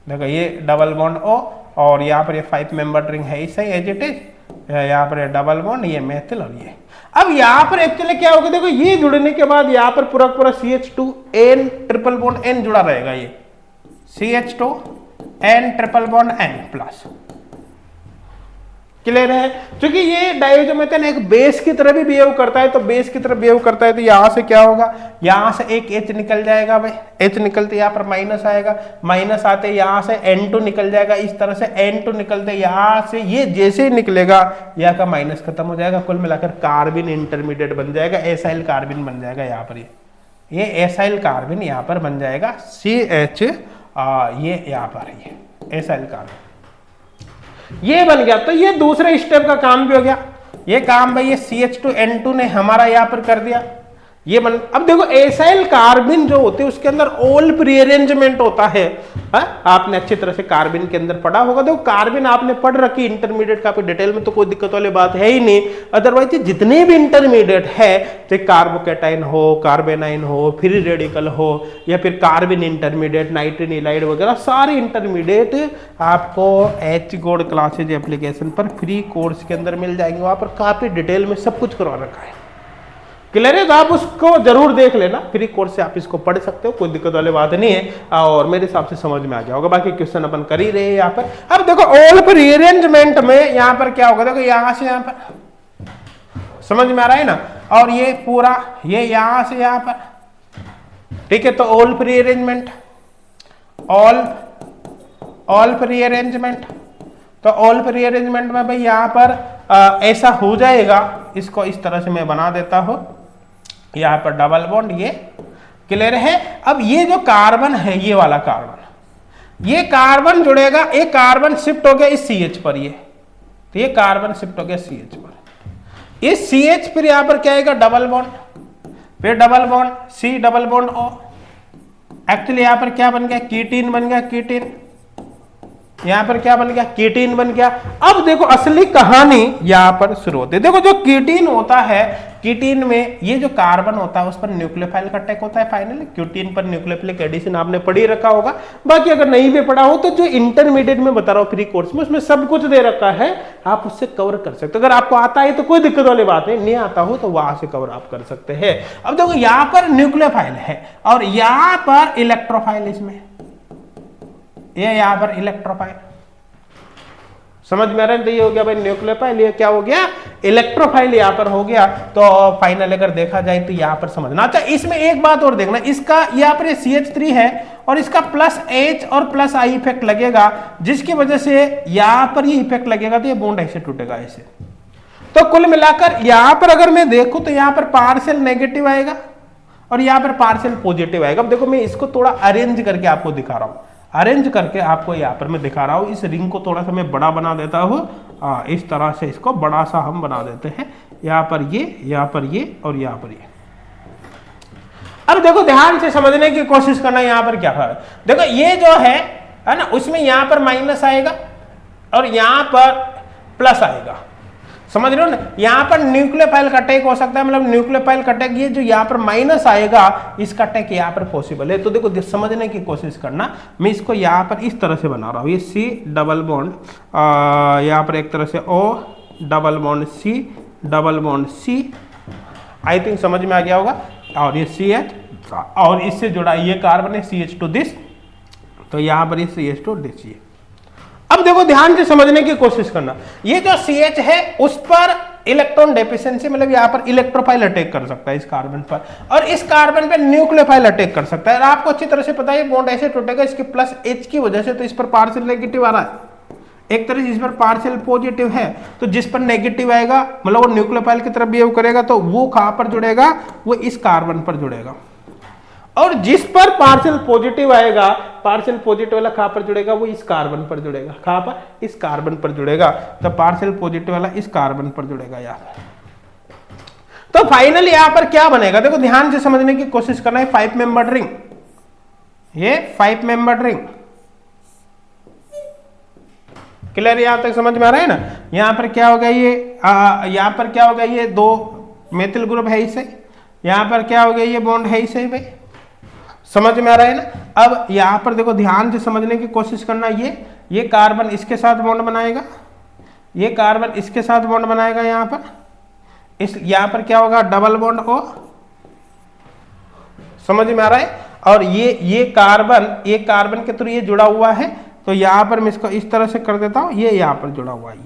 देखो ये डबल बॉन्ड O, और यहाँ पर ये 5 मेंबर रिंग है सही एज इट इज, यहाँ पर डबल बॉन्ड, ये मेथिल, और ये। अब यहाँ पर एक्चुअली क्या होगा, देखो ये जुड़ने के बाद यहाँ पर पूरा पूरा CH2N ट्रिपल बॉन्ड N जुड़ा रहेगा, ये CH2N triple bond N plus, clear है। क्योंकि ये डाइएजोमेथेन एक बेस की तरह भी बिहेव करता है, तो बेस की तरह बिहेव करता है तो यहां से क्या होगा, यहां से एक H निकल जाएगा भाई, H निकलते यहाँ पर माइनस आएगा, माइनस आते यहां से N2 निकल जाएगा, इस तरह से N2 निकलते यहां से ये जैसे ही निकलेगा यहाँ का माइनस खत्म हो जाएगा, कुल मिलाकर कार्बन इंटरमीडिएट बन जाएगा, एसाइल कार्बन बन जाएगा यहाँ पर, ये एसाइल कार्बन यहाँ पर बन जाएगा CH, ये यहाँ पर ये एसाइल कार्बन ये बन गया। तो ये दूसरे स्टेप का काम भी हो गया, ये काम भाई ये CH2N2 ने हमारा यहां पर कर दिया, ये बन। अब देखो एसाइल कार्बन जो होते हैं उसके अंदर ओल्फ रीअरेंजमेंट होता है, आपने अच्छी तरह से कार्बन के अंदर पढ़ा होगा। देखो कार्बन आपने पढ़ रखी इंटरमीडिएट का, डिटेल में तो कोई दिक्कत वाली बात है ही नहीं। अदरवाइज जितने भी इंटरमीडिएट है, चाहे कार्बोकेटाइन हो, कार्बेनाइन हो, फ्री रेडिकल हो, या फिर कार्बन इंटरमीडिएट, नाइट्रिन इलाइड वगैरह, सारे इंटरमीडिएट आपको H गोल्ड क्लासेज एप्लीकेशन पर फ्री कोर्स के अंदर मिल जाएंगे। वहां पर काफी डिटेल में सब कुछ करवा रखा है, क्लियर है? तो आप उसको जरूर देख लेना, फ्री कोर्स से आप इसको पढ़ सकते हो, कोई दिक्कत वाली बात नहीं है और मेरे हिसाब से समझ में आ गया होगा। बाकी क्वेश्चन अपन कर ही रहे हैं यहाँ पर। अब देखो ऑल्फ रीअरेंजमेंट में यहाँ पर क्या होगा, देखो यहां से यहां पर, समझ में आ रहा है ना, और ये पूरा ये यहां से यहां पर, ठीक है। तो ऑल्फ रीअरेंजमेंट, ऑल्फ रीअरेंजमेंट, तो ऑल्फ रीअरेंजमेंट में भाई यहां पर ऐसा हो जाएगा, इसको इस तरह से मैं बना देता हूं, यहां पर डबल बॉन्ड, ये क्लियर है। अब ये जो कार्बन है, ये वाला कार्बन, ये कार्बन जुड़ेगा, एक कार्बन शिफ्ट हो गया इस CH पर, ये तो ये कार्बन शिफ्ट हो गया CH पर, इस CH फिर यहां पर क्या आएगा, डबल बॉन्ड, फिर double bond C, double bond O, actually यहां पर क्या बन गया, कीटीन बन गया, कीटीन, यहां पर क्या बन गया, कीटीन बन गया। अब देखो असली कहानी यहां पर शुरू होती है। देखो जो कीटीन होता है, कीटीन में ये जो कार्बन होता है उस पर न्यूक्लियोफाइल का अटैक होता है फाइनली, कीटीन पर न्यूक्लियोफिलिक एडिशन आपने पढ़ी रखा होगा। बाकी अगर नहीं भी पढ़ा हो तो जो इंटरमीडिएट में बता रहा हूं फ्री कोर्स में, उसमें सब कुछ दे रखा है, आप उससे कवर कर सकते हो। अगर आपको आता है तो कोई दिक्कत वाली बात नहीं आता हो तो वहां से कवर आप कर सकते हैं। अब देखो यहां पर न्यूक्लियोफाइल है और यहां पर इलेक्ट्रोफाइल, इसमें ये यहां पर इलेक्ट्रोफाइल, समझ में आ रहा है? तो ये हो गया भाई न्यूक्लियोफाइल, ये क्या हो गया, इलेक्ट्रोफाइल यहां पर हो गया। तो फाइनल अगर देखा जाए तो यहां पर समझना। अच्छा इसमें एक बात और देखना, इसका यहां पर CH3 है और इसका +H और +I इफेक्ट लगेगा, जिसकी वजह से यहां पर ये इफेक्ट लगेगा तो ये बॉन्ड ऐसे टूटेगा ऐसे। तो कुल मिलाकर यहां पर अगर मैं देखूं तो यहां पर पार्शियल नेगेटिव आएगा और यहां पर पार्शियल पॉजिटिव आएगा। अब देखो मैं इसको थोड़ा अरेंज करके आपको दिखा रहा हूं, अरेंज करके आपको यहाँ पर मैं दिखा रहा हूँ। इस रिंग को थोड़ा सा मैं बड़ा बना देता हूँ, इस तरह से इसको बड़ा सा हम बना देते हैं, यहाँ पर ये, यहाँ पर ये और यहाँ पर ये। अब देखो ध्यान से समझने की कोशिश करना, यहाँ पर क्या है, देखो ये जो है ना, उसमें यहाँ पर माइनस आएगा और यहाँ पर प्लस आएगा, समझ रहे हो ना। यहाँ पर न्यूक्लियोफाइल का अटैक हो सकता है, मतलब न्यूक्लियोफाइल का अटैक, ये जो यहाँ पर माइनस आएगा इसका अटैक यहाँ पर पॉसिबल है। तो देखो समझने की कोशिश करना, मैं इसको यहाँ पर इस तरह से बना रहा हूँ, ये C डबल बॉन्ड, यहाँ पर एक तरह से O double bond C double bond C, I think समझ में आ गया होगा। और ये CH और इससे जुड़ा ये कार्बन है CH2 दिस, तो यहाँ पर ये CH2 दिस। ये अब देखो ध्यान से समझने की कोशिश करना, ये जो CH है उस पर इलेक्ट्रॉन डेफिशिएंसी, मतलब यहाँ पर इलेक्ट्रोफाइल अटैक कर सकता है इस कार्बन पर, और इस कार्बन पर न्यूक्लियोफाइल अटैक कर सकता है। और आपको अच्छी तरह से पता है बॉन्ड ऐसे टूटेगा इसके +H की वजह से, तो इस पर पार्शियल नेगेटिव आ रहा है, एक तरह से इस पर पार्शियल पॉजिटिव है। तो जिस पर नेगेटिव आएगा मतलब वो न्यूक्लियोफाइल की तरफ बिहेव करेगा, तो वो कहां पर जुड़ेगा, वो इस कार्बन पर जुड़ेगा। और जिस पर पार्शियल पॉजिटिव आएगा, पार्शियल पॉजिटिव वाला कहां पर जुड़ेगा, वो इस कार्बन पर जुड़ेगा। कहां पर, इस कार्बन पर जुड़ेगा। तो पार्शियल पॉजिटिव वाला इस कार्बन पर जुड़ेगा यार। तो फाइनली यहां पर क्या बनेगा, देखो ध्यान से समझने की कोशिश करना है। 5 मेंबर्ड रिंग, ये 5 मेंबर्ड रिंग, क्लियर, यहां तक समझ में आ रहा है ना। यहां पर क्या होगा, ये यहां पर क्या होगा, ये 2 मेथिल ग्रुप है इसे, यहां पर क्या हो गया, ये बॉन्ड है इसे भाई, समझ में आ रहा है ना। अब यहां पर देखो ध्यान से समझने की कोशिश करना, ये कार्बन इसके साथ बॉन्ड बनाएगा, ये कार्बन इसके साथ बॉन्ड बनाएगा, यहां पर इस यहां पर क्या होगा, डबल बॉन्ड O, समझ में आ रहा है। और ये कार्बन के थ्रू ये जुड़ा हुआ है, तो यहां पर मैं इसको इस तरह से कर देता हूं, ये यहां पर जुड़ा हुआ है,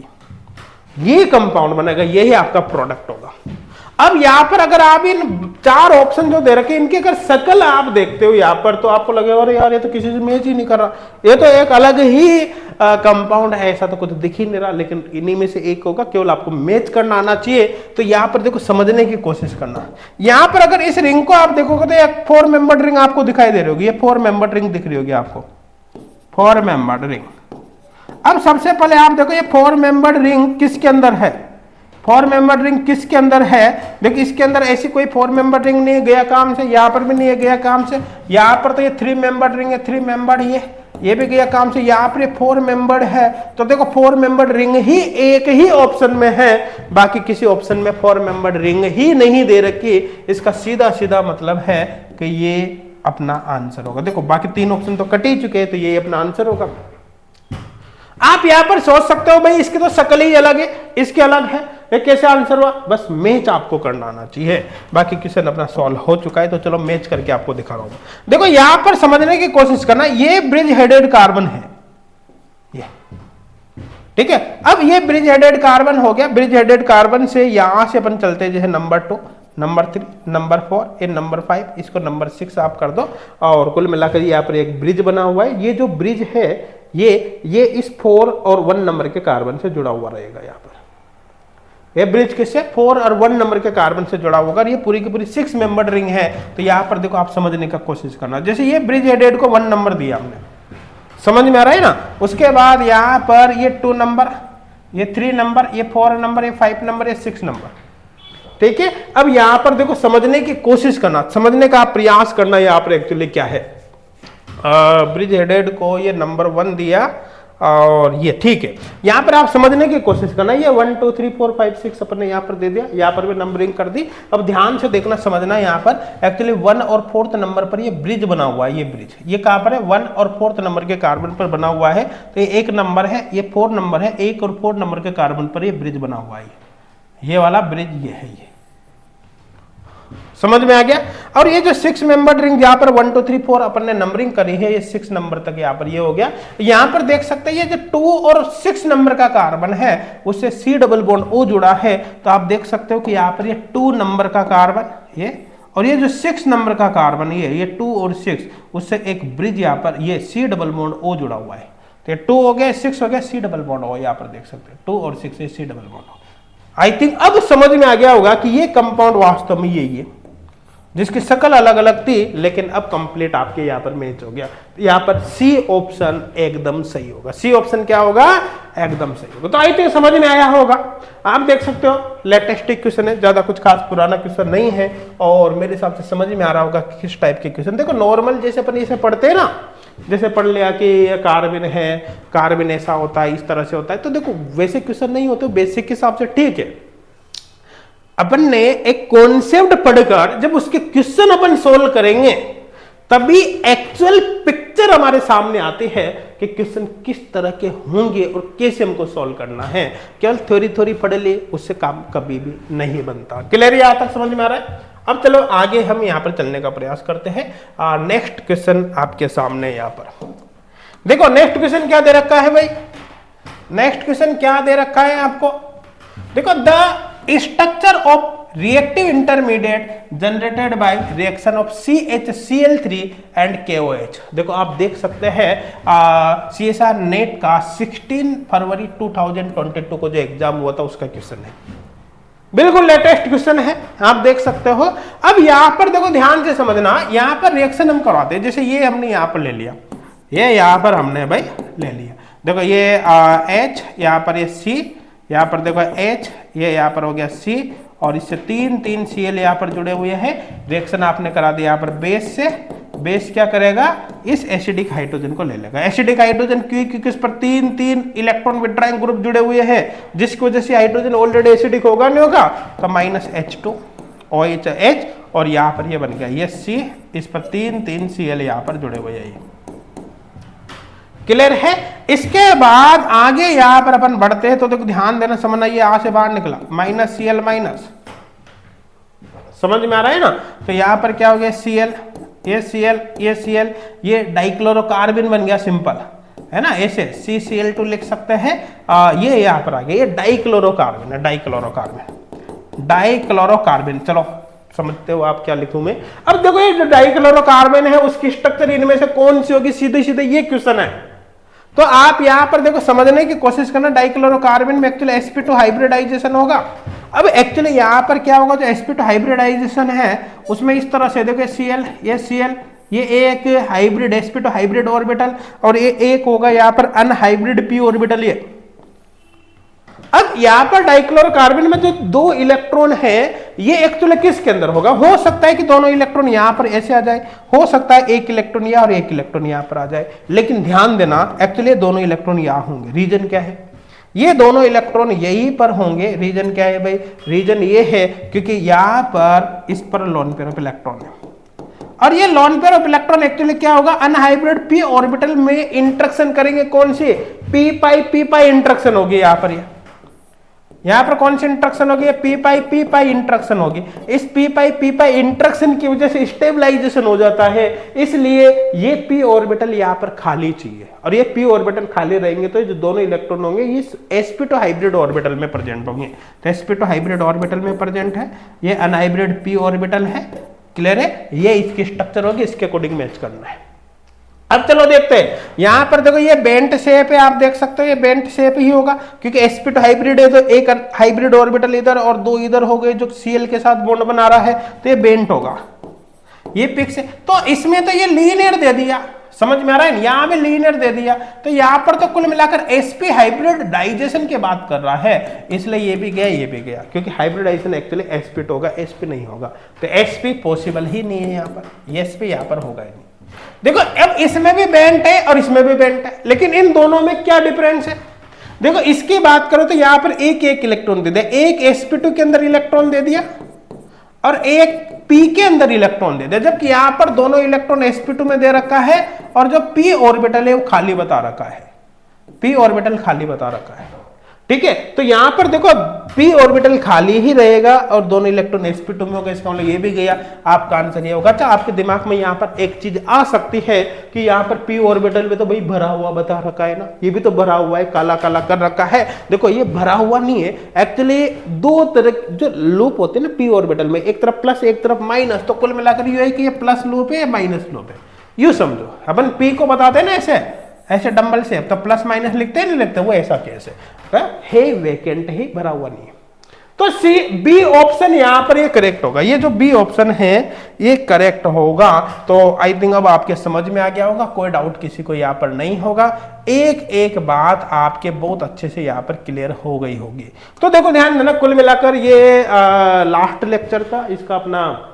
ये कंपाउंड बनेगा, यही आपका प्रोडक्ट होगा। अब यहां पर अगर आप इन 4 ऑप्शन जो दे रखे इनके अगर शकल आप देखते हो यहां पर, तो आपको लगेगा अरे यार ये तो किसी से मैच ही नहीं कर रहा, ये तो एक अलग ही कंपाउंड है, ऐसा तो कुछ दिख ही नहीं रहा। लेकिन इन्हीं में से एक होगा, केवल आपको मैच करना आना चाहिए। तो यहां पर देखो समझने की कोशिश करना, यहां पर अगर इस रिंग को आप देखोगे तो एक 4 मेंबर्ड रिंग आपको दिखाई दे रही होगी, ये 4 मेंबर्ड रिंग दिख रही होगी आपको, 4 मेंबर्ड रिंग। अब सबसे पहले आप देखो ये 4 मेंबर्ड रिंग किसके अंदर है, 4 मेंबर्ड रिंग किसके अंदर है। देखिए इसके अंदर ऐसी कोई 4 मेंबर्ड रिंग नहीं है गया काम से, यहाँ पर भी नहीं है गया काम से, यहाँ पर तो ये 3 मेंबर्ड रिंग है, 3 मेंबर्ड ये भी गया काम से, यहाँ पर 4 मेंबर्ड है। तो देखो 4 मेंबर्ड रिंग ही एक ही ऑप्शन में है, बाकी किसी ऑप्शन में 4 मेंबर्ड रिंग ही नहीं दे रखी। इसका सीधा सीधा मतलब है कि ये अपना आंसर होगा। देखो बाकी 3 ऑप्शन तो कट ही चुके हैं, तो ये अपना आंसर होगा। आप यहां पर सोच सकते हो भाई इसकी तो शक्ल ही अलग है, इसके अलग है, ये कैसे आंसर हुआ? बस मैच आपको करना आना चाहिए, बाकी क्वेश्चन अपना सॉल्व हो चुका है। तो चलो मैच करके आपको दिखा रहा हूं। देखो यहां पर समझने की कोशिश करना, ये ब्रिज हेडेड कार्बन है, ये ठीक है। अब ये ब्रिज हेडेड कार्बन हो गया। ब्रिज हेडेड कार्बन से यहां से अपन चलते हैं जैसे नंबर 2, नंबर 3, नंबर 4, ये नंबर 5, इसको नंबर 6 आप कर दो। और कुल मिलाकर यहाँ पर एक ब्रिज बना हुआ है। ये जो ब्रिज है ये इस 4 और 1 नंबर के कार्बन से जुड़ा हुआ रहेगा। यहाँ पर ये ब्रिज किससे? 4 और 1 नंबर के कार्बन से जुड़ा होगा। ये पूरी की पूरी 6 मेंबर्ड रिंग है। तो यहाँ पर देखो आप समझने का कोशिश करना, जैसे ये ब्रिज हेडेड को 1 नंबर दिया हमने, समझ में आ रहा है ना। उसके बाद यहाँ पर ये 2 नंबर, ये 3 नंबर, ये 4 नंबर, ये 5 नंबर, ये 6 नंबर, ठीक है। अब यहां पर देखो समझने की कोशिश करना, समझने का प्रयास करना। यहां पर एक्चुअली क्या है, ब्रिज हेडेड को ये नंबर 1 दिया और ये ठीक है। यहां पर आप समझने की कोशिश करना, ये 1 2 3 4 5 6 अपन ने यहां पर दे दिया, यहां पर भी नंबरिंग कर दी। अब ध्यान से देखना, समझना, यहां पर एक्चुअली 1 और 4th नंबर पर ये ब्रिज बना हुआ है। ये ब्रिज ये कहां पर है? 1 और 4th नंबर के कार्बन पर बना हुआ है। तो ये 1 नंबर है, ये 4 नंबर है, 1 और 4 नंबर के कार्बन पर ये ब्रिज बना हुआ है। ये वाला ब्रिज ये है, ये समझ में आ गया। और ये जो 6 मेंबर रिंग यहाँ पर 1 2 3 4 अपन ने नंबरिंग करी है, ये 6 नंबर तक यहाँ पर ये हो गया। यहाँ पर देख सकते हैं ये जो 2 और 6 नंबर का कार्बन है उससे C डबल बॉन्ड O जुड़ा है। तो आप देख सकते हो कि यहाँ पर ये 2 नंबर का कार्बन ये, और ये जो 6 नंबर का कार्बन ये 2 और 6, उससे एक ब्रिज यहाँ पर ये C डबल बॉन्ड O जुड़ा हुआ है। तो ये 2 हो गया, 6 हो गया, C डबल बॉन्ड O, यहाँ पर देख सकते हैं 2 और 6 C double bond O। I think अब समझ में आ गया होगा कि ये कंपाउंड वास्तव में यही है, जिसकी शक्ल अलग अलग थी, लेकिन अब कंप्लीट आपके यहाँ पर मैच हो गया। यहाँ पर सी ऑप्शन एकदम सही होगा। सी ऑप्शन क्या होगा? एकदम सही होगा। तो आई थिंक समझ में आया होगा। आप देख सकते हो लेटेस्ट क्वेश्चन है, ज्यादा कुछ खास पुराना क्वेश्चन नहीं है, और मेरे हिसाब से समझ में आ रहा होगा कि किस टाइप के क्वेश्चन। देखो नॉर्मल जैसे अपन इसे पढ़ते हैं ना, जैसे पढ़ लिया कि कार्बन है, कार्बन ऐसा होता है, इस तरह से होता है, तो देखो वैसे क्वेश्चन नहीं होते, बेसिक के हिसाब से ठीक है। अपन ने एक कॉन्सेप्ट पढ़कर जब उसके क्वेश्चन अपन सोल्व करेंगे तभी एक्चुअल पिक्चर हमारे सामने आती है कि क्वेश्चन किस तरह के होंगे और कैसे हमको सॉल्व करना है। केवल थ्योरी थ्योरी पढ़ लिए उससे काम कभी भी नहीं बनता। क्लियर है? यहां तक समझ में आ रहा है? अब चलो आगे हम यहां पर चलने का प्रयास करते हैं। नेक्स्ट क्वेश्चन आपके सामने यहां पर देखो। नेक्स्ट क्वेश्चन क्या दे रखा है भाई? नेक्स्ट क्वेश्चन क्या दे रखा है आपको? देखो, the structure of reactive intermediate generated by reaction of CHCl3 and KOH। देखो आप देख सकते हैं CSR नेट का 16 फरवरी 2022 को जो एग्जाम हुआ था उसका क्वेश्चन है, बिल्कुल लेटेस्ट क्वेश्चन है, आप देख सकते हो। अब यहां पर देखो ध्यान से समझना, यहां पर रिएक्शन हम करवाते हैं, जैसे ये हमने यहां पर ले लिया, ये यहां पर हमने भाई ले लिया। देखो ये H, यहां पर ये C, यहाँ पर देखो H, ये यहाँ पर हो गया C, और इससे 3 Cl यहाँ पर जुड़े हुए हैं। रिएक्शन आपने करा दिया यहाँ पर बेस से। बेस क्या करेगा? इस एसिडिक हाइड्रोजन को ले लेगा। एसिडिक हाइड्रोजन क्योंकि इस पर 3 इलेक्ट्रॉन विड्रॉइंग ग्रुप जुड़े हुए हैं, जिसकी वजह से हाइड्रोजन ऑलरेडी एसिडिक होगा, नहीं होगा, तो -H2 OH, और यहाँ पर ये बन गया ये C, इस पर 3 Cl यहाँ पर जुड़े हुए हैं। क्लियर है? इसके बाद आगे यहां पर अपन बढ़ते हैं तो देखो ध्यान देना, समझना, ये यहां से बाहर निकला -Cl-, समझ में आ रहा है ना। तो यहां पर क्या हो गया? Cl, ये Cl, ये Cl, ये डाइक्लोरोकार्बन बन गया, सिंपल है ना, ऐसे CCl2 लिख सकते हैं। ये यहां पर आ गया, ये डाइक्लोरोकार्बन है, डाइक्लोरोकार्बन। चलो समझते हो आप क्या लिखूं मैं? अब देखो ये जो डाइक्लोरोकार्बन है उसकी स्ट्रक्चर इनमें से कौन सी होगी? सीधे सीधे ये क्वेश्चन है। तो आप यहां पर देखो समझने की कोशिश करना, डाइक्लोरोकार्बन में एक्चुअली sp2 हाइब्रिडाइजेशन होगा। अब एक्चुअली यहां पर क्या होगा? जो sp2 हाइब्रिडाइजेशन है उसमें इस तरह से देखो Cl, ये Cl, ये एक हाइब्रिड sp2 हाइब्रिड ऑर्बिटल, और ये एक होगा यहाँ पर अनहाइब्रिड p ऑर्बिटल। ये अब यहाँ पर डाइक्लोरोकार्बन में जो 2 इलेक्ट्रॉन है ये एक्चुअली किसके अंदर होगा? हो सकता है कि दोनों इलेक्ट्रॉन यहाँ पर ऐसे आ जाए, हो सकता है 1 इलेक्ट्रॉन यहाँ और 1 इलेक्ट्रॉन यहाँ पर आ जाए, लेकिन ध्यान देना एक्चुअली दोनों इलेक्ट्रॉन यहाँ होंगे। रीजन क्या है? ये दोनों इलेक्ट्रॉन यहीं पर होंगे। रीजन क्या है भाई? रीजन ये है क्योंकि यहाँ पर इस पर लोन पेयर ऑफ इलेक्ट्रॉन है, और ये lone pair of electron actually क्या होगा? अनहाइब्रिड p ऑर्बिटल में इंटरेक्शन करेंगे। कौन सी? p पाई इंटरेक्शन होगी यहाँ पर। ये यहां पर कौन सी इंटरेक्शन होगी, पी पाई इंटरेक्शन होगी। इस पी पाई इंटरेक्शन की वजह से स्टेबलाइजेशन हो जाता है, इसलिए ये पी ऑर्बिटल यहां पर खाली चाहिए, और ये पी ऑर्बिटल खाली रहेंगे तो जो दोनों इलेक्ट्रॉन होंगे ये sp2 हाइब्रिड ऑर्बिटल में प्रेजेंट होंगे। तो sp2 हाइब्रिड ऑर्बिटल में प्रेजेंट है, ये अनहाइब्रिड पी ऑर्बिटल है, क्लियर है, ये इसकी स्ट्रक्चर होगी, इसके अकॉर्डिंग मैच करना है। अब चलो देखते हैं, यहां पर देखो ये बेंट शेप है, आप देख सकते हो ये बेंट शेप ही होगा, क्योंकि sp2 हाइब्रिड है तो एक हाइब्रिड ऑर्बिटल इधर और दो इधर हो गए जो Cl के साथ बॉन्ड बना रहा है, तो ये बेंट होगा, ये पिक्स है। तो इसमें तो ये लीनियर दे दिया, समझ में आ रहा है, यहां भी लीनियर दे दिया, तो यहां पर तो कुल मिलाकर sp हाइब्रिड डाइजेशन की बात कर रहा है, इसलिए ये भी गया ये भी गया, क्योंकि हाइब्रिडाइजेशन एक्चुअली sp2 होगा, sp नहीं होगा, तो sp पॉसिबल ही नहीं है यहां पर, ये sp यहां पर होगा ही नहीं। देखो अब इसमें भी बेंट है और इसमें भी बेंट है, लेकिन इन दोनों में क्या डिफरेंस है, देखो इसकी बात करो तो यहां पर एक एक इलेक्ट्रॉन दे दिया, एक sp2 के अंदर इलेक्ट्रॉन दे दिया और एक p के अंदर इलेक्ट्रॉन दे दिया, जबकि यहां पर दोनों इलेक्ट्रॉन sp2 में दे रखा है और जो p ऑर्बिटल है वो खाली बता रखा है, p ऑर्बिटल खाली बता रखा है, ठीक है। तो यहां पर देखो p ऑर्बिटल खाली ही रहेगा और दोनों इलेक्ट्रॉन sp2 में होगा, इसका मतलब ये भी गया, आपका आंसर ये होगा। अच्छा, आपके दिमाग में यहां पर एक चीज आ सकती है कि यहां पर p ऑर्बिटल में तो भाई भरा हुआ बता रखा है ना, ये भी तो भरा हुआ है, काला काला कर रखा है, देखो ये भरा हुआ नहीं है, एक्चुअली दो तरह जो लूप होते हैं ना p ऑर्बिटल में, एक तरफ प्लस एक तरफ माइनस, तो कुल मिलाकर ये है कि ये प्लस लूप है या माइनस लूप है, यूं समझो, अपन p को बताते हैं ना ऐसे डंबल से, तो प्लस माइनस लिखते हैं नहीं लिखते, वो ऐसा केस है वेकेंट ही, भरा हुआ नहीं है। तो सी बी ऑप्शन यहां पर ये करेक्ट होगा, ये जो बी ऑप्शन है ये करेक्ट होगा। तो आई थिंक अब आपके समझ में आ गया होगा, कोई डाउट किसी को यहां पर नहीं होगा, एक एक बात आपके बहुत अच्छे से यहां पर क्लियर हो गई होगी। तो देखो ध्यान देना, कुल मिलाकर ये लास्ट लेक्चर था इसका अपना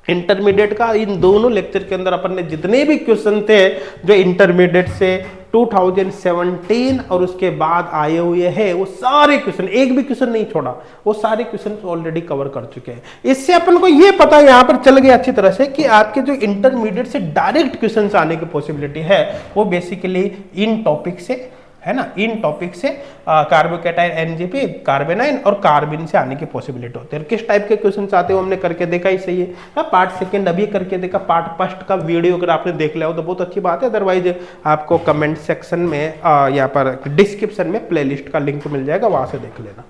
इंटरमीडिएट का, इन दोनों लेक्चर के अंदर अपन ने जितने भी क्वेश्चन थे जो इंटरमीडिएट से 2017 और उसके बाद आए हुए हैं, वो सारे क्वेश्चन, एक भी क्वेश्चन नहीं छोड़ा, वो सारे क्वेश्चन ऑलरेडी कवर कर चुके हैं। इससे अपन को ये पता यहां पर चल गया अच्छी तरह से कि आपके जो इंटरमीडिएट से डायरेक्ट क्वेश्चन आने की पॉसिबिलिटी है वो बेसिकली इन टॉपिक से है ना, इन टॉपिक से कार्बोकैटायन एनजीपी, कार्बेनाइन और कार्बिन से आने की पॉसिबिलिटी होती है। किस टाइप के क्वेश्चन आते हो हमने करके देखा ही सही है, पार्ट सेकंड अभी करके देखा, पार्ट फर्स्ट का वीडियो अगर आपने देख लिया हो तो बहुत अच्छी बात है, अदरवाइज आपको कमेंट सेक्शन में यहाँ पर डिस्क्रिप्शन में प्लेलिस्ट का लिंक मिल जाएगा, वहां से देख लेना,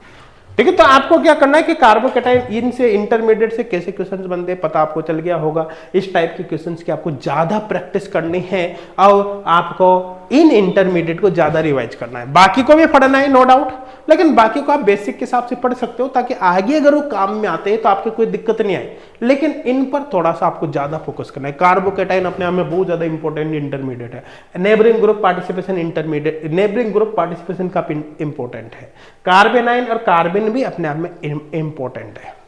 ठीक है। तो आपको क्या करना है कि कार्बोकैटायन इनसे इंटरमीडिएट से कैसे क्वेश्चंस बनते हैं पता आपको चल गया होगा, इस टाइप के क्वेश्चंस की आपको ज्यादा प्रैक्टिस करनी है और आपको इन इंटरमीडिएट को ज्यादा रिवाइज करना है, बाकी को भी पढ़ना है नो डाउट, लेकिन बाकी को आप बेसिक के हिसाब से पढ़ सकते हो ताकि आगे अगर वो काम में आते हैं तो आपको कोई दिक्कत नहीं आए, लेकिन इन पर थोड़ा सा आपको ज्यादा फोकस करना है। कार्बोकैटायन अपने आप में बहुत ज्यादा इंपॉर्टेंट इंटरमीडिएट है, neighbouring group participation intermediate, neighbouring group participation का इंपॉर्टेंट है, कार्बेनाइन और कार्बिन भी अपने आप में इंपॉर्टेंट है।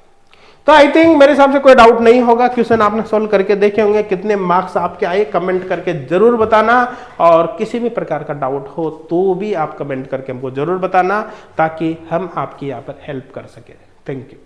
तो आई थिंक मेरे हिसाब से कोई डाउट नहीं होगा, क्वेश्चन आपने सोल्व करके देखे होंगे, कितने मार्क्स आपके आए कमेंट करके जरूर बताना, और किसी भी प्रकार का डाउट हो तो भी आप कमेंट करके हमको जरूर बताना ताकि हम आपकी यहाँ पर हेल्प कर सके। Thank you.